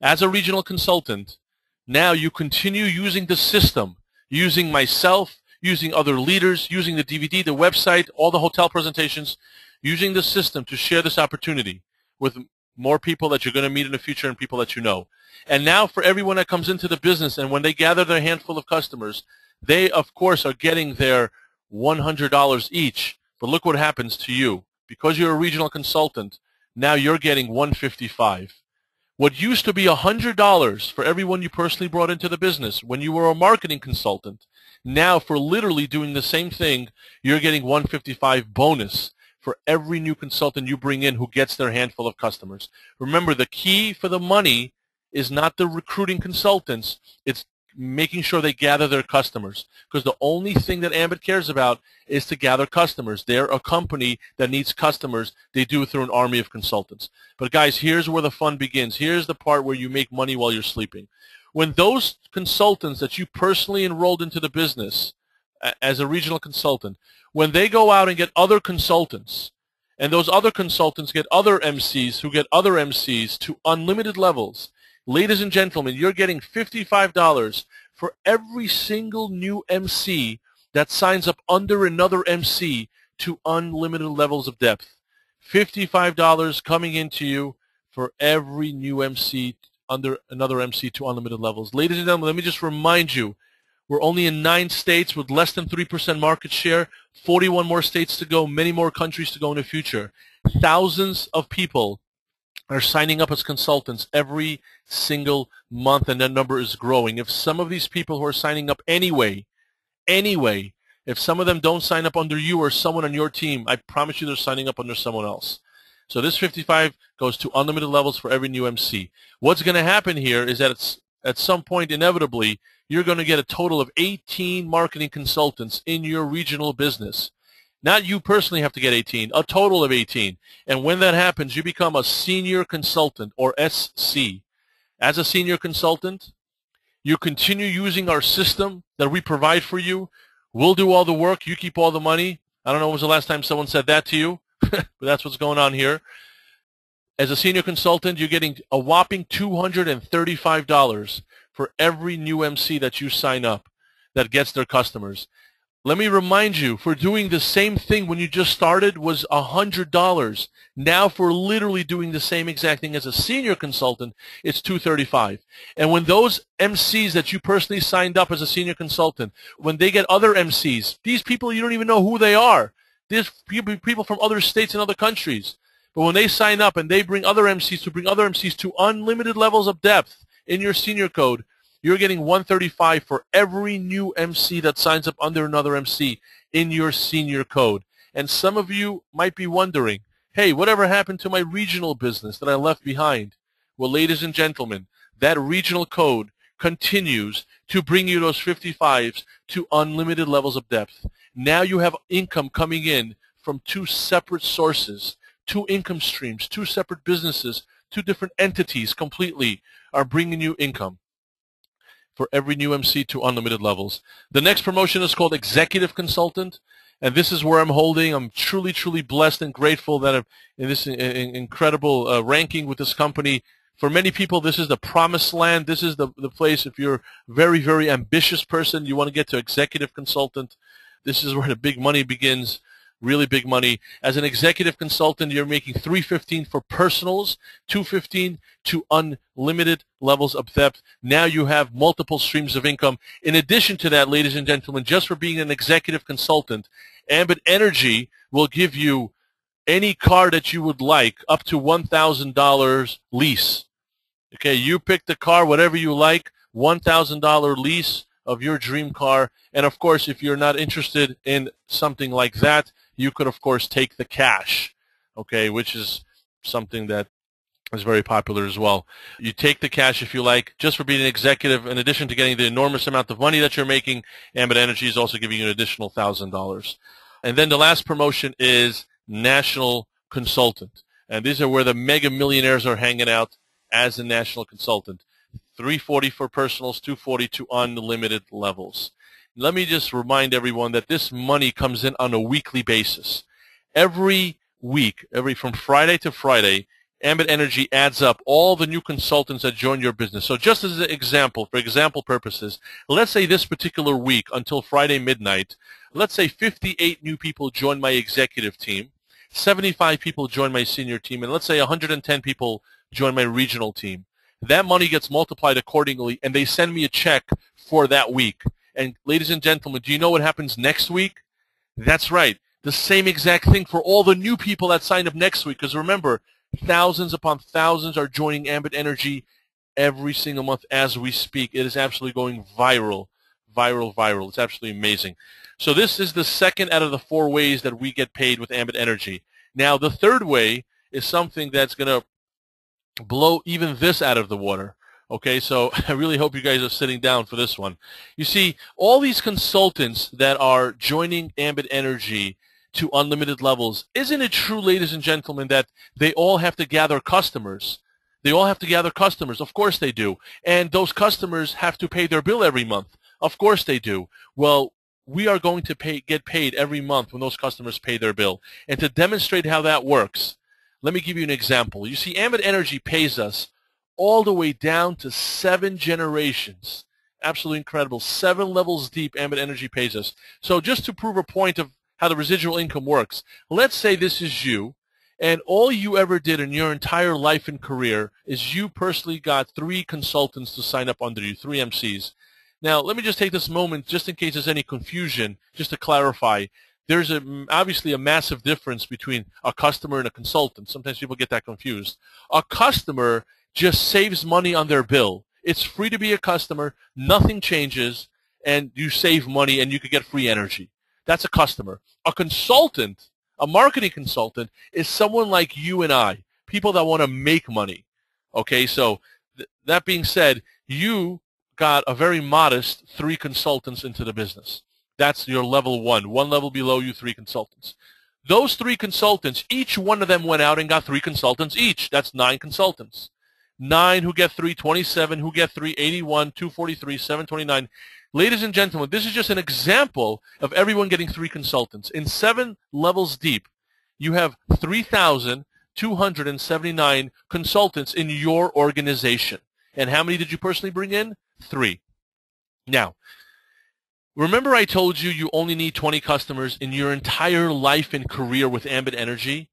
As a regional consultant, now you continue using the system, using myself, using other leaders, using the DVD, the website, all the hotel presentations, using the system to share this opportunity with more people that you're going to meet in the future and people that you know. And now for everyone that comes into the business, and when they gather their handful of customers, they, of course, are getting their $100 each. But look what happens to you. Because you're a regional consultant, now you're getting $155. What used to be $100 for everyone you personally brought into the business when you were a marketing consultant, now for literally doing the same thing, you're getting $155 bonus for every new consultant you bring in who gets their handful of customers. Remember, the key for the money is not the recruiting consultants. It's making sure they gather their customers, because the only thing that Ambit cares about is to gather customers. They're a company that needs customers. They do it through an army of consultants. But guys, here's where the fun begins. Here's the part where you make money while you're sleeping. When those consultants that you personally enrolled into the business as a regional consultant, when they go out and get other consultants, and those other consultants get other MCs who get other MCs to unlimited levels, ladies and gentlemen, you're getting $55 for every single new MC that signs up under another MC to unlimited levels of depth. $55 coming into you for every new MC under another MC to unlimited levels. Ladies and gentlemen, let me just remind you, we're only in 9 states with less than 3% market share, 41 more states to go, many more countries to go in the future. Thousands of people are signing up as consultants every single month, and that number is growing. If some of these people who are signing up anyway, if some of them don't sign up under you or someone on your team, I promise you they're signing up under someone else. So this 55 goes to unlimited levels for every new MC. What's going to happen here is that at some point, inevitably, you're going to get a total of 18 marketing consultants in your regional business. Not you personally have to get 18, a total of 18. And when that happens, you become a senior consultant, or SC. As a senior consultant, you continue using our system that we provide for you. We'll do all the work. You keep all the money. I don't know when was the last time someone said that to you, but that's what's going on here. As a senior consultant, you're getting a whopping $235 for every new MC that you sign up that gets their customers. Let me remind you, for doing the same thing when you just started was $100. Now for literally doing the same exact thing as a senior consultant, it's $235. And when those MCs that you personally signed up as a senior consultant, when they get other MCs, these people, you don't even know who they are. These people from other states and other countries. But when they sign up and they bring other MCs to unlimited levels of depth in your senior code, you're getting $135 for every new MC that signs up under another MC in your senior code. And some of you might be wondering, hey, whatever happened to my regional business that I left behind? Well, ladies and gentlemen, that regional code continues to bring you those 55s to unlimited levels of depth. Now you have income coming in from 2 separate sources, 2 income streams, 2 separate businesses, 2 different entities completely are bringing you income for every new MC to unlimited levels. The next promotion is called Executive Consultant, and this is where I'm truly, truly blessed and grateful that I'm in this incredible ranking with this company. For many people, this is the promised land. This is the place, if you're a very, very ambitious person, you want to get to Executive Consultant, this is where the big money begins. Really big money. As an executive consultant, you're making $315 for personals, $215 to unlimited levels of depth. Now you have multiple streams of income. In addition to that, ladies and gentlemen, just for being an executive consultant, Ambit Energy will give you any car that you would like, up to $1,000 lease. Okay, you pick the car, whatever you like, $1,000 lease of your dream car. And of course, if you're not interested in something like that, you could, of course, take the cash, okay, which is something that is very popular as well. You take the cash if you like, just for being an executive. In addition to getting the enormous amount of money that you're making, Ambit Energy is also giving you an additional $1,000. And then the last promotion is National Consultant. And these are where the mega millionaires are hanging out as a national consultant. $340 for personals, $240 to unlimited levels. Let me just remind everyone that this money comes in on a weekly basis. Every week, from Friday to Friday, Ambit Energy adds up all the new consultants that join your business. So just as an example, for example purposes, let's say this particular week until Friday midnight, let's say 58 new people join my executive team, 75 people join my senior team, and let's say 110 people join my regional team. That money gets multiplied accordingly, and they send me a check for that week. And ladies and gentlemen, do you know what happens next week? That's right. The same exact thing for all the new people that sign up next week. Because remember, thousands upon thousands are joining Ambit Energy every single month as we speak. It is absolutely going viral. Viral. It's absolutely amazing. So this is the second out of the 4 ways that we get paid with Ambit Energy. Now, the third way is something that's going to blow even this out of the water. Okay, so I really hope you guys are sitting down for this one. You see, all these consultants that are joining Ambit Energy to unlimited levels, isn't it true, ladies and gentlemen, that they all have to gather customers? They all have to gather customers. Of course they do. And those customers have to pay their bill every month. Of course they do. Well, we are going to get paid every month when those customers pay their bill. And to demonstrate how that works, let me give you an example. You see, Ambit Energy pays us all the way down to 7 generations. Absolutely incredible. 7 levels deep, Ambit Energy pays us. So just to prove a point of how the residual income works. Let's say this is you, and all you ever did in your entire life and career is you personally got 3 consultants to sign up under you, 3 MCs. Now, let me just take this moment, just in case there's any confusion, just to clarify. There's obviously a massive difference between a customer and a consultant. Sometimes people get that confused. A customer just saves money on their bill. It's free to be a customer, nothing changes, and you save money and you could get free energy. That's a customer. A consultant, a marketing consultant, is someone like you and I, people that want to make money. Okay, so that being said, you got a very modest 3 consultants into the business. That's your level 1. 1 level below you, 3 consultants. Those 3 consultants, each one of them went out and got 3 consultants each. That's 9 consultants. 9 who get 3, 27 who get 3, 81, 243, 729. Ladies and gentlemen, this is just an example of everyone getting 3 consultants. In 7 levels deep, you have 3,279 consultants in your organization. And how many did you personally bring in? 3. Now, remember I told you you only need 20 customers in your entire life and career with Ambit Energy?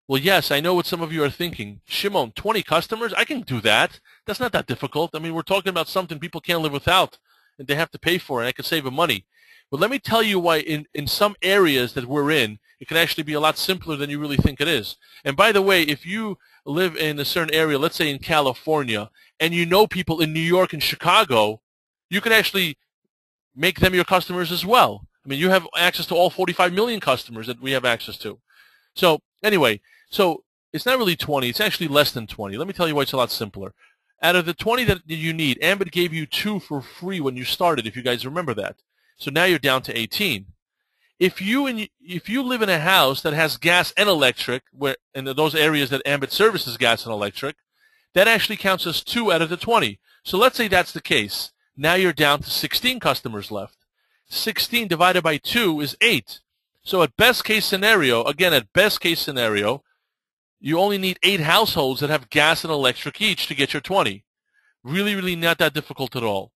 Well, yes, I know what some of you are thinking. Shimon, 20 customers? I can do that. That's not that difficult. I mean, we're talking about something people can't live without, and they have to pay for it, and I can save them money. But let me tell you why in some areas that we're in, it can actually be a lot simpler than you really think it is. And by the way, if you live in a certain area, let's say in California, and you know people in New York and Chicago, you can actually make them your customers as well. I mean, you have access to all 45 million customers that we have access to. So anyway, so it's not really 20. It's actually less than 20. Let me tell you why it's a lot simpler. Out of the 20 that you need, Ambit gave you 2 for free when you started, if you guys remember that. So now you're down to 18. If you live in a house that has gas and electric, where in those areas that Ambit services gas and electric, that actually counts as 2 out of the 20. So let's say that's the case. Now you're down to 16 customers left. 16 divided by 2 is 8. So at best case scenario, again, at best case scenario, you only need 8 households that have gas and electric each to get your 20. Really, really not that difficult at all.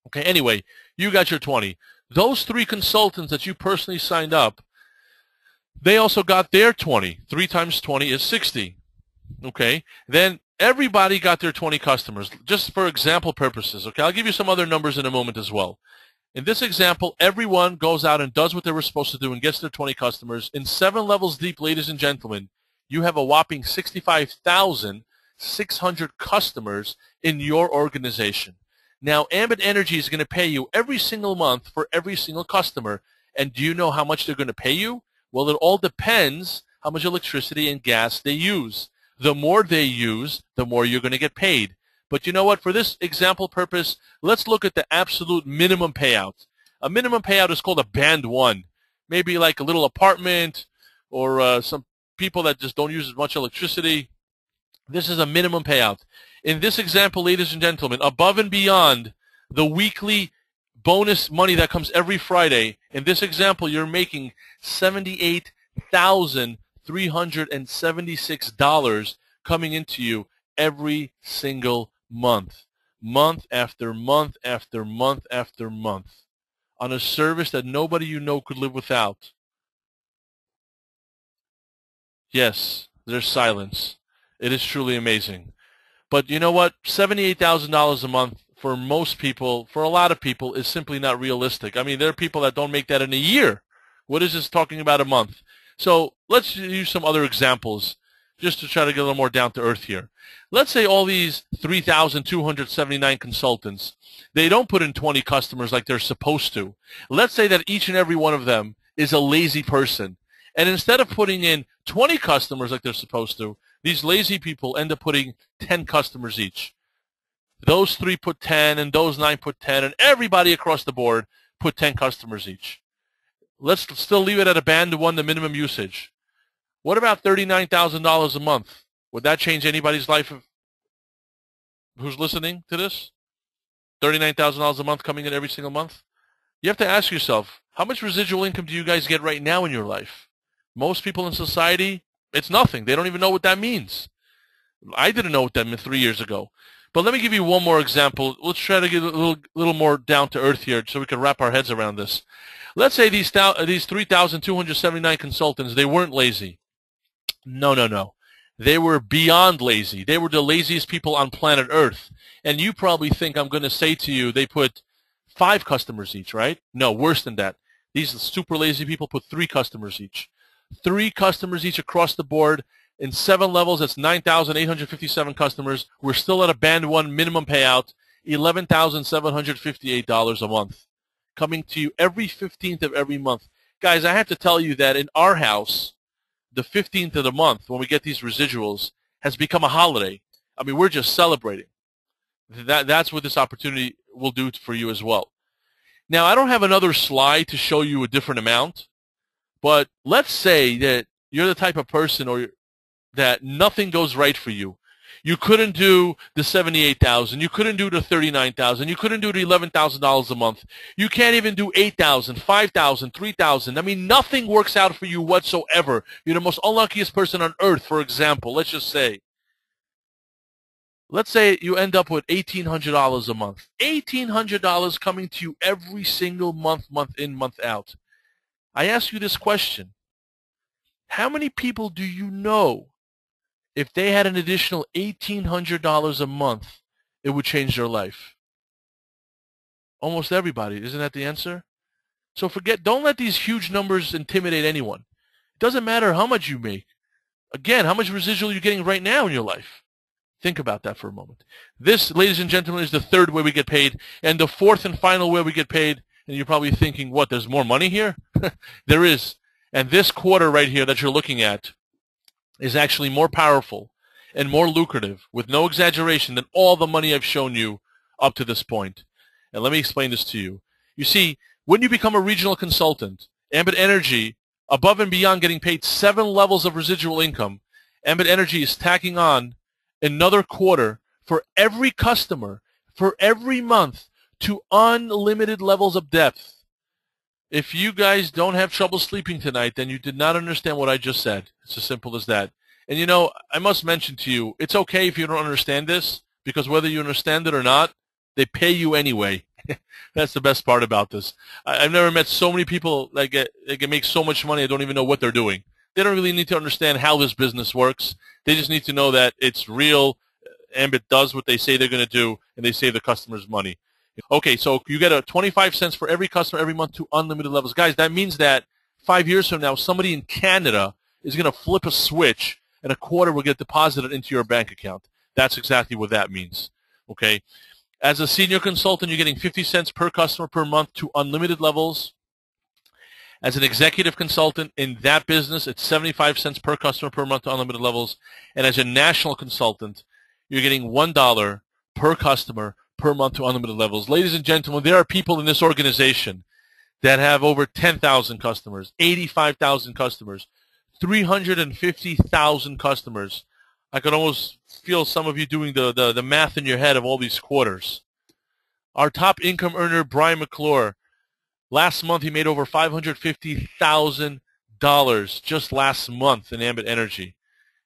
Okay, anyway, you got your 20. Those 3 consultants that you personally signed up, they also got their 20. 3 times 20 is 60. Okay, then everybody got their 20 customers, just for example purposes. Okay, I'll give you some other numbers in a moment as well. In this example, everyone goes out and does what they were supposed to do and gets their 20 customers. In 7 levels deep, ladies and gentlemen, you have a whopping 65,600 customers in your organization. Now, Ambit Energy is going to pay you every single month for every single customer. And do you know how much they're going to pay you? Well, it all depends how much electricity and gas they use. The more they use, the more you're going to get paid. But you know what? For this example purpose, let's look at the absolute minimum payout. A minimum payout is called a band 1. Maybe like a little apartment or some people that just don't use as much electricity. This is a minimum payout. In this example, ladies and gentlemen, above and beyond the weekly bonus money that comes every Friday, in this example, you're making $78,376 coming into you every single month. Month after month after month after month. On a service that nobody you know could live without. Yes, there's silence. It is truly amazing. But you know what? $78,000 a month for most people, for a lot of people, is simply not realistic. I mean, there are people that don't make that in a year. What is this talking about a month? So let's use some other examples just to try to get a little more down to earth here. Let's say all these 3,279 consultants, they don't put in 20 customers like they're supposed to. Let's say that each and every one of them is a lazy person. And instead of putting in 20 customers like they're supposed to, these lazy people end up putting 10 customers each. Those 3 put 10, and those 9 put 10, and everybody across the board put 10 customers each. Let's still leave it at a band 1, the minimum usage. What about $39,000 a month? Would that change anybody's life who's listening to this? $39,000 a month coming in every single month? You have to ask yourself, how much residual income do you guys get right now in your life? Most people in society, it's nothing. They don't even know what that means. I didn't know what that meant 3 years ago. But let me give you one more example. Let's try to get a little more down to earth here so we can wrap our heads around this. Let's say these 3,279 consultants, they weren't lazy. No, no, no. They were beyond lazy. They were the laziest people on planet Earth. And you probably think I'm going to say to you they put 5 customers each, right? No, worse than that. These super lazy people put 3 customers each. 3 customers each across the board. In 7 levels, that's 9,857 customers. We're still at a Band 1 minimum payout, $11,758 a month, coming to you every 15th of every month. Guys, I have to tell you that in our house, the 15th of the month, when we get these residuals, has become a holiday. I mean, we're just celebrating. That's what this opportunity will do for you as well. Now, I don't have another slide to show you a different amount, but let's say that you're the type of person or that nothing goes right for you. You couldn't do the $78,000. You couldn't do the $39,000. You couldn't do the $11,000 a month. You can't even do $8,000, $5,000, $3,000. I mean, nothing works out for you whatsoever. You're the most unluckiest person on earth, for example. Let's just say. Let's say you end up with $1,800 a month. $1,800 coming to you every single month, month in, month out. I ask you this question. How many people do you know, if they had an additional $1,800 a month, it would change their life? Almost everybody. Isn't that the answer? So don't let these huge numbers intimidate anyone. It doesn't matter how much you make. Again, how much residual you're getting right now in your life. Think about that for a moment. This, ladies and gentlemen, is the 3rd way we get paid, and the 4th and final way we get paid. And you're probably thinking, what, there's more money here? There is. And this quarter right here that you're looking at is actually more powerful and more lucrative, with no exaggeration, than all the money I've shown you up to this point. And let me explain this to you. You see, when you become a regional consultant, Ambit Energy, above and beyond getting paid 7 levels of residual income, Ambit Energy is tacking on another quarter for every customer, for every month, to unlimited levels of depth. If you guys don't have trouble sleeping tonight, then you did not understand what I just said. It's as simple as that. And you know, I must mention to you, it's okay if you don't understand this, because whether you understand it or not, they pay you anyway. That's the best part about this. I've never met so many people that can make so much money, they don't even know what they're doing. They don't really need to understand how this business works. They just need to know that it's real. Ambit does what they say they're going to do, and they save the customers money. Okay, so you get a 25 cents for every customer every month to unlimited levels. Guys, that means that 5 years from now, somebody in Canada is going to flip a switch and a quarter will get deposited into your bank account. That's exactly what that means. Okay? As a senior consultant, you're getting 50 cents per customer per month to unlimited levels. As an executive consultant in that business, it's 75 cents per customer per month to unlimited levels. And as a national consultant, you're getting $1 per customer per month to unlimited levels. Ladies and gentlemen, there are people in this organization that have over 10,000 customers, 85,000 customers, 350,000 customers. I could almost feel some of you doing the math in your head of all these quarters. Our top income earner, Brian McClure, last month he made over $550,000 just last month in Ambit Energy.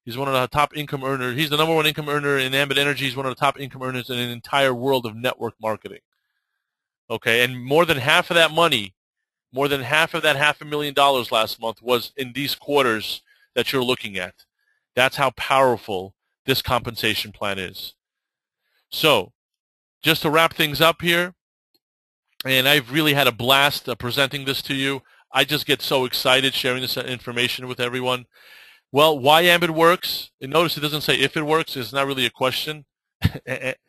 He's one of the top income earners. He's the #1 income earner in Ambit Energy. He's one of the top income earners in an entire world of network marketing. Okay, and more than half of that money, more than half of that $500,000 last month was in these quarters that you're looking at. That's how powerful this compensation plan is. So, just to wrap things up here, and I've really had a blast presenting this to you. I just get so excited sharing this information with everyone. Well, why Ambit works, and notice it doesn't say if it works. It's not really a question.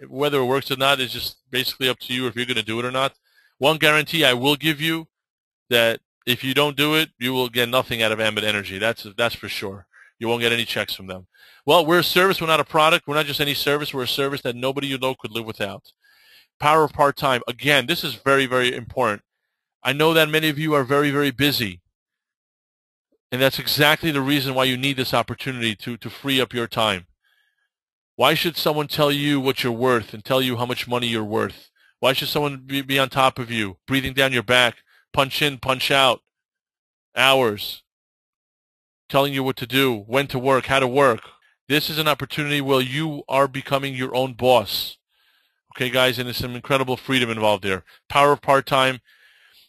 Whether it works or not is just basically up to you if you're going to do it or not. One guarantee I will give you, that if you don't do it, you will get nothing out of Ambit Energy. That's for sure. You won't get any checks from them. Well, we're a service. We're not a product. We're not just any service. We're a service that nobody you know could live without. Power of part-time. Again, this is very, very important. I know that many of you are very, very busy. And that's exactly the reason why you need this opportunity to free up your time. Why should someone tell you what you're worth and tell you how much money you're worth? Why should someone be on top of you, breathing down your back, punch in, punch out, hours, telling you what to do, when to work, how to work? This is an opportunity where you are becoming your own boss. Okay, guys, and there's some incredible freedom involved there. Power of part-time,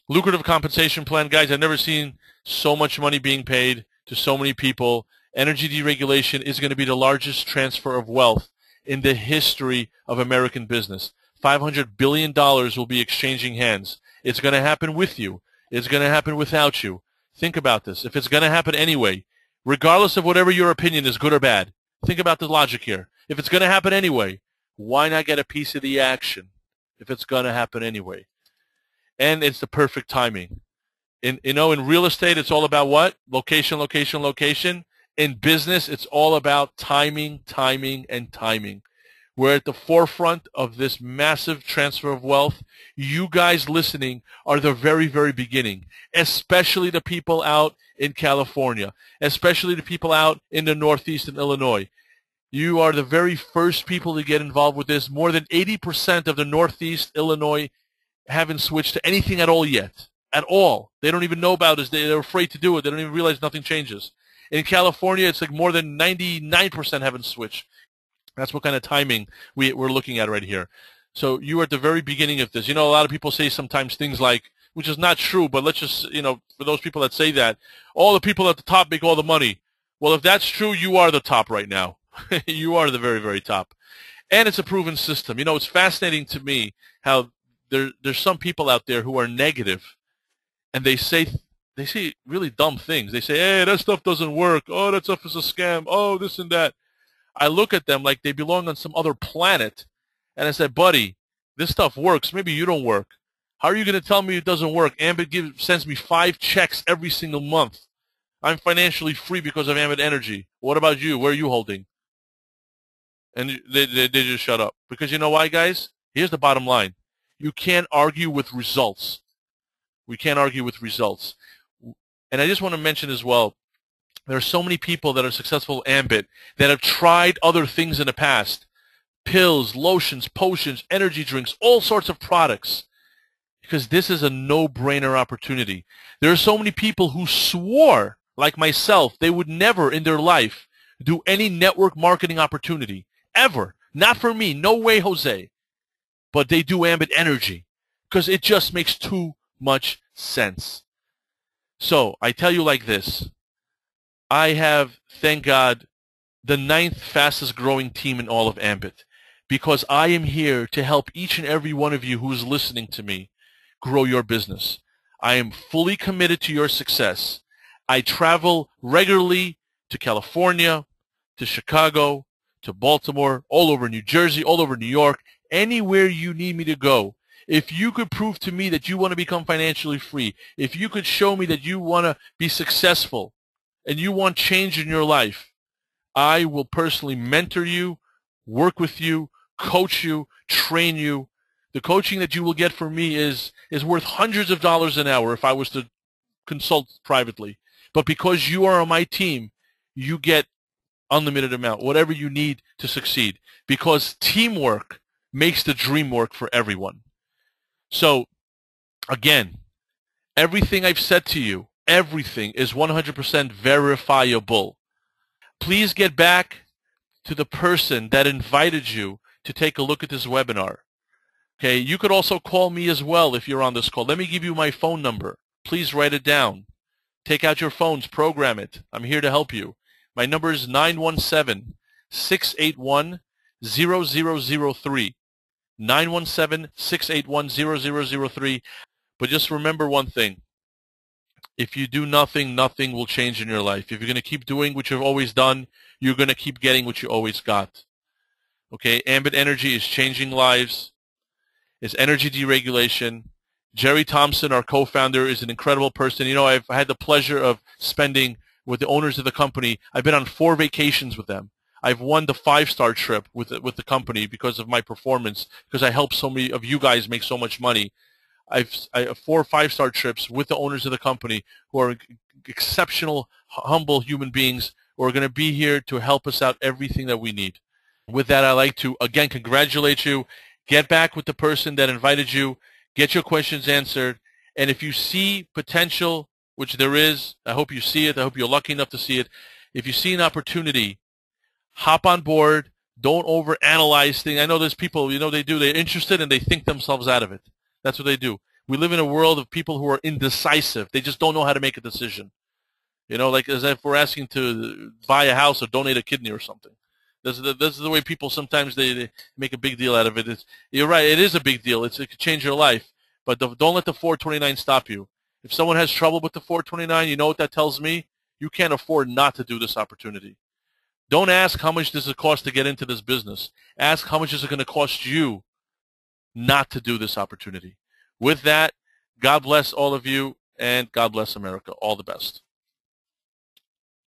lucrative compensation plan. Guys, I've never seen so much money being paid to so many people. Energy deregulation is going to be the largest transfer of wealth in the history of American business. $500 billion will be exchanging hands. It's going to happen with you. It's going to happen without you. Think about this. If it's going to happen anyway, regardless of whatever your opinion is, good or bad, think about the logic here. If it's going to happen anyway, why not get a piece of the action if it's going to happen anyway? And it's the perfect timing. In real estate, it's all about what? Location, location, location. In business, it's all about timing, timing, and timing. We're at the forefront of this massive transfer of wealth. You guys listening are the very, very beginning, especially the people out in California, especially the people out in the Northeast and Illinois. You are the very first people to get involved with this. More than 80% of the Northeast, Illinois, haven't switched to anything at all yet. At all. They don't even know about it. They're afraid to do it. They don't even realize nothing changes. In California, it's like more than 99% haven't switched. That's what kind of timing we're looking at right here. So you are at the very beginning of this. You know, a lot of people say sometimes things like, which is not true, but let's just, for those people that say that, all the people at the top make all the money. Well, if that's true, you are the top right now. You are the very, very top. And it's a proven system. You know, it's fascinating to me how there's some people out there who are negative, and they say really dumb things. They say, hey, that stuff doesn't work. Oh, that stuff is a scam. Oh, this and that. I look at them like they belong on some other planet, and I say, buddy, this stuff works. Maybe you don't work. How are you going to tell me it doesn't work? Ambit sends me 5 checks every single month. I'm financially free because of Ambit Energy. What about you? Where are you holding? And they just shut up. Because you know why, guys? Here's the bottom line. You can't argue with results. We can't argue with results. And I just want to mention as well, there are so many people that are successful at Ambit that have tried other things in the past. Pills, lotions, potions, energy drinks, all sorts of products. Because this is a no-brainer opportunity. There are so many people who swore, like myself, they would never in their life do any network marketing opportunity. Ever. Not for me. No way, Jose. But they do Ambit Energy. Because it just makes too much sense. So, I tell you like this. I have, thank God, the 9th fastest growing team in all of Ambit. Because I am here to help each and every one of you who is listening to me grow your business. I am fully committed to your success. I travel regularly to California, to Chicago, to Baltimore, all over New Jersey, all over New York, anywhere you need me to go. If you could prove to me that you want to become financially free, if you could show me that you want to be successful and you want change in your life, I will personally mentor you, work with you, coach you, train you. The coaching that you will get from me is worth hundreds of dollars an hour if I was to consult privately. But because you are on my team, you get unlimited amount, whatever you need to succeed. Because teamwork makes the dream work for everyone. So, again, everything I've said to you, everything is 100% verifiable. Please get back to the person that invited you to take a look at this webinar. Okay, you could also call me as well if you're on this call. Let me give you my phone number. Please write it down. Take out your phones, program it. I'm here to help you. My number is 917-681-0003. 917-681-0003. But just remember one thing. If you do nothing, nothing will change in your life. If you're going to keep doing what you've always done, you're going to keep getting what you always got. Okay, Ambit Energy is changing lives. It's energy deregulation. Jerry Thompson, our co-founder, is an incredible person. You know, I've had the pleasure of spending with the owners of the company. I've been on 4 vacations with them. I've won the 5-star trip with the company because of my performance, because I helped so many of you guys make so much money. I have 4 or 5-star trips with the owners of the company who are exceptional, humble human beings who are going to be here to help us out everything that we need. With that, I'd like to, again, congratulate you. Get back with the person that invited you. Get your questions answered. And if you see potential, which there is, I hope you see it. I hope you're lucky enough to see it. If you see an opportunity, hop on board. Don't overanalyze things. I know there's people, they're interested and they think themselves out of it. That's what they do. We live in a world of people who are indecisive. They just don't know how to make a decision. Like as if we're asking to buy a house or donate a kidney or something. This is the way people sometimes they make a big deal out of it. You're right. It is a big deal. It could change your life. But don't let the 429 stop you. If someone has trouble with the 429, you know what that tells me? You can't afford not to do this opportunity. Don't ask how much does it cost to get into this business. Ask how much is it going to cost you not to do this opportunity. With that, God bless all of you, and God bless America. All the best.